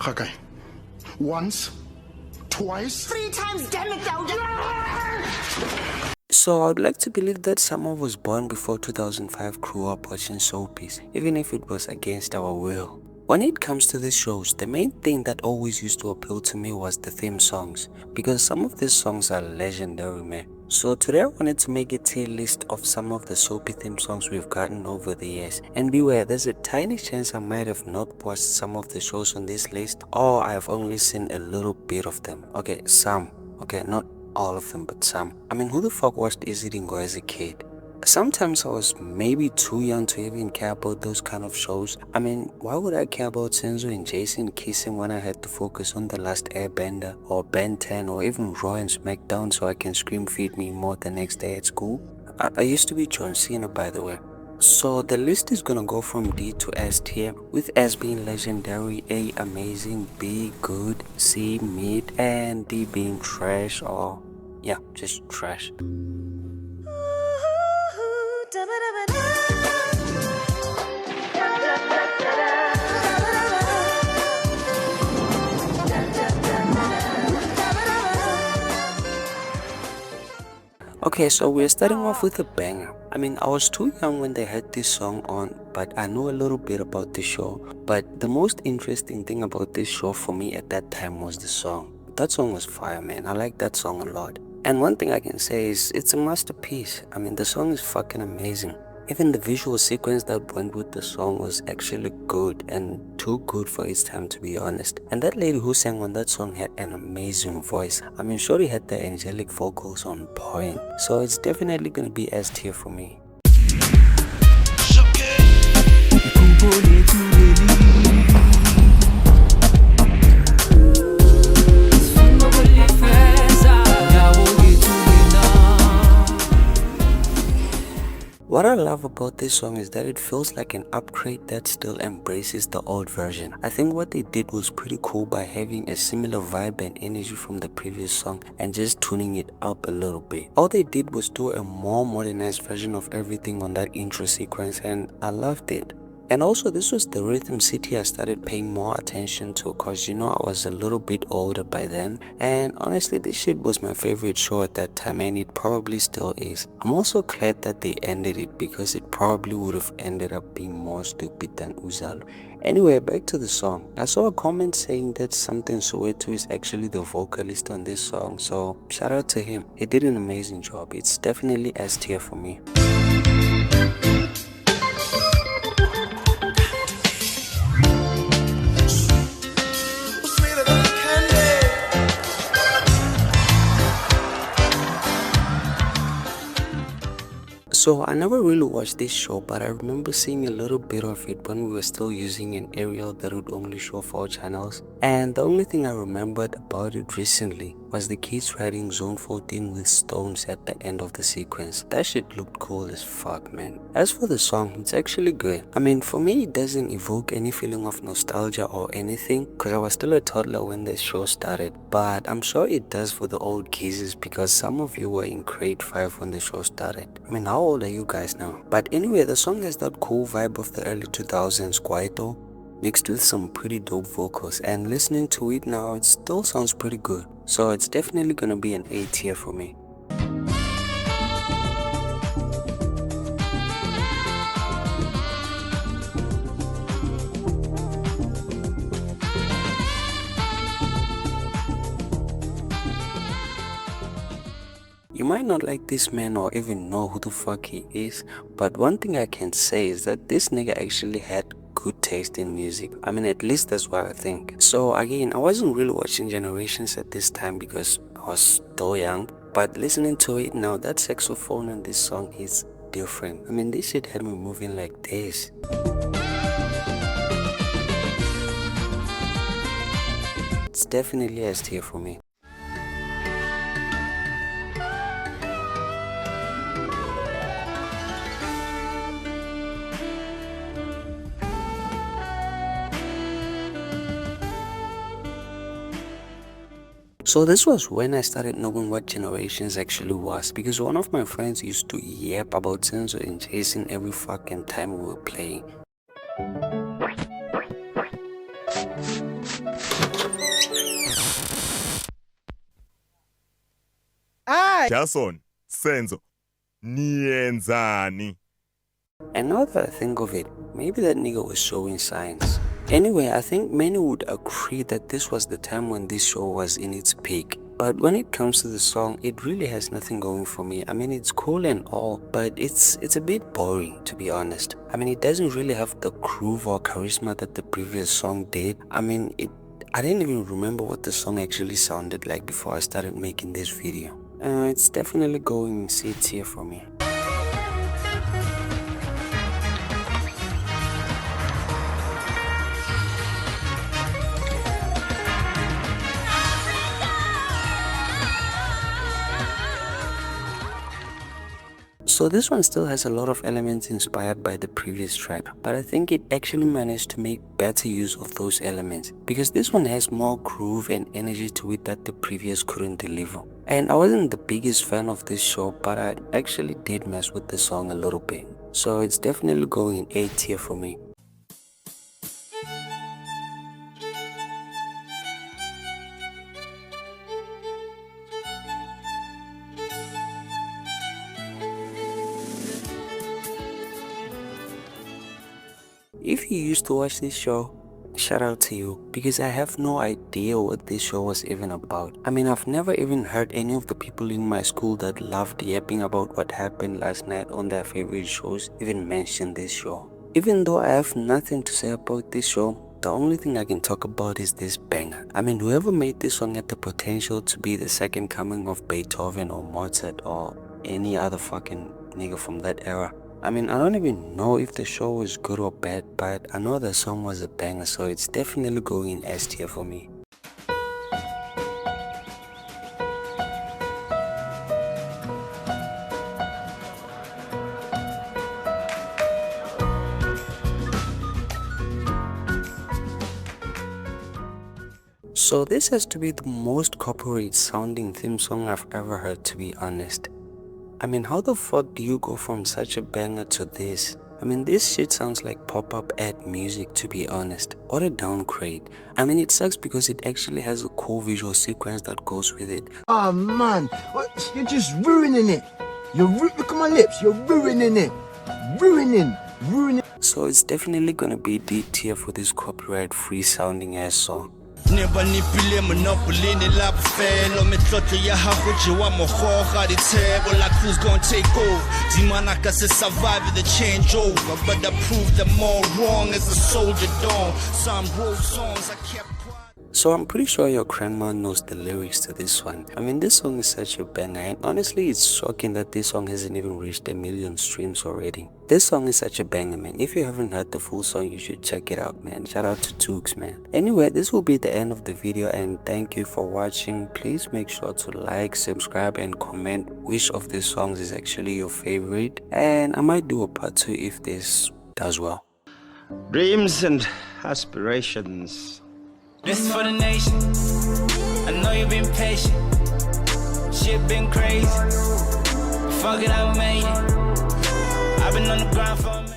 Okay. Once, twice, 3 times, damn it, though. So I'd like to believe that someone was born before 2005 grew up watching soapies, even if it was against our will. When it comes to these shows, the main thing that always used to appeal to me was the theme songs, because some of these songs are legendary, man. So today I wanted to make a tier list of some of the soapy theme songs we've gotten over the years. And beware, there's a tiny chance I might have not watched some of the shows on this list, or I have only seen a little bit of them. Okay, some. Okay, not all of them, but some. I mean, who the fuck watched Easy Dingo as a kid? Sometimes I was maybe too young to even care about those kind of shows. I mean, why would I care about Senzo and Jason kissing when I had to focus on The Last Airbender or Ben 10 or even Raw and SmackDown so I can scream feed me more the next day at school? I used to be John Cena, by the way. So the list is gonna go from D to S tier, with S being legendary, A amazing, B good, C mid, and D being trash, or yeah, just trash. Okay, so we're starting off with a banger. I mean, I was too young when they had this song on, but I know a little bit about the show. But the most interesting thing about this show for me at that time was the song. That song was fire, man. I like that song a lot. And one thing I can say is it's a masterpiece. I mean, the song is fucking amazing. Even the visual sequence that went with the song was actually good, and too good for its time, to be honest. And that lady who sang on that song had an amazing voice. I mean, Shorty had the angelic vocals on point. So it's definitely gonna be S tier for me. What I love about this song is that it feels like an upgrade that still embraces the old version. I think what they did was pretty cool by having a similar vibe and energy from the previous song and just tuning it up a little bit. All they did was do a more modernized version of everything on that intro sequence, and I loved it. And also, this was the rhythm city I started paying more attention to, cause you know I was a little bit older by then, and honestly this shit was my favorite show at that time, and it probably still is. I'm also glad that they ended it, because it probably would have ended up being more stupid than Uzalo. Anyway, back to the song. I saw a comment saying that Something Soweto is actually the vocalist on this song, so shout out to him. He did an amazing job. It's definitely S tier for me. So I never really watched this show, but I remember seeing a little bit of it when we were still using an aerial that would only show 4 channels. And the only thing I remembered about it recently was the kids riding Zone 14 with stones at the end of the sequence. That shit looked cool as fuck, man. As for the song, it's actually good. I mean, for me it doesn't evoke any feeling of nostalgia or anything, cause I was still a toddler when the show started. But I'm sure it does for the old geezers, because some of you were in grade 5 when the show started. I mean, how old are you guys now? But anyway, the song has that cool vibe of the early 2000s kwaito, mixed with some pretty dope vocals, and listening to it now, it still sounds pretty good. So it's definitely gonna be an A tier for me. You might not like this man or even know who the fuck he is, but one thing I can say is that this nigga actually had good taste in music. I mean, at least that's what I think. So again, I wasn't really watching Generations at this time because I was still young, but listening to it now, that saxophone in this song is different. I mean, this shit had me moving like this. It's definitely S tier for me. So this was when I started knowing what Generations actually was, because one of my friends used to yap about Senzo and Jason every fucking time we were playing. Jason, Senzo, nienzani. And now that I think of it, maybe that nigga was showing signs. Anyway, I think many would agree that this was the time when this show was in its peak. But when it comes to the song, it really has nothing going for me. I mean, it's cool and all, but it's a bit boring, to be honest. I mean, it doesn't really have the groove or charisma that the previous song did. I mean, I didn't even remember what the song actually sounded like before I started making this video. It's definitely going C tier for me. So this one still has a lot of elements inspired by the previous track, but I think it actually managed to make better use of those elements, because this one has more groove and energy to it that the previous couldn't deliver. And I wasn't the biggest fan of this show, but I actually did mess with the song a little bit. So it's definitely going in A tier for me. If you used to watch this show, shout out to you, because I have no idea what this show was even about. I mean, I've never even heard any of the people in my school that loved yapping about what happened last night on their favorite shows even mention this show. Even though I have nothing to say about this show, the only thing I can talk about is this banger. I mean, whoever made this song had the potential to be the second coming of Beethoven or Mozart or any other fucking nigga from that era. I mean, I don't even know if the show was good or bad, but I know the song was a banger, so it's definitely going in S tier for me. So this has to be the most corporate sounding theme song I've ever heard, to be honest. I mean, how the fuck do you go from such a banger to this? I mean, this shit sounds like pop-up ad music, to be honest. What a downgrade. I mean, it sucks because it actually has a cool visual sequence that goes with it. Oh man, you're just ruining it. Look at my lips, you're ruining it. Ruining. So it's definitely gonna be D tier for this copyright-free sounding ass song. Never nipile monopoly ni la buffalo metloto ya hakuji wa mohoga the table like who's gonna take over Dimana ka se survive the changeover but I proved them all wrong as a soldier dawn some wrote songs I kept quiet. So I'm pretty sure your grandma knows the lyrics to this one. I mean, this song is such a banger, and honestly it's shocking that this song hasn't even reached 1 million streams already. This song is such a banger, man. If you haven't heard the full song, you should check it out, man. Shout out to Tukes, man. Anyway, this will be the end of the video, and thank you for watching. Please make sure to like, subscribe, and comment which of these songs is actually your favorite, and I might do a part 2 if this does well. Dreams and aspirations. This is for the nation. I know you've been patient. Shit been crazy. Fuck it, I made it. I've been on the ground for a minute.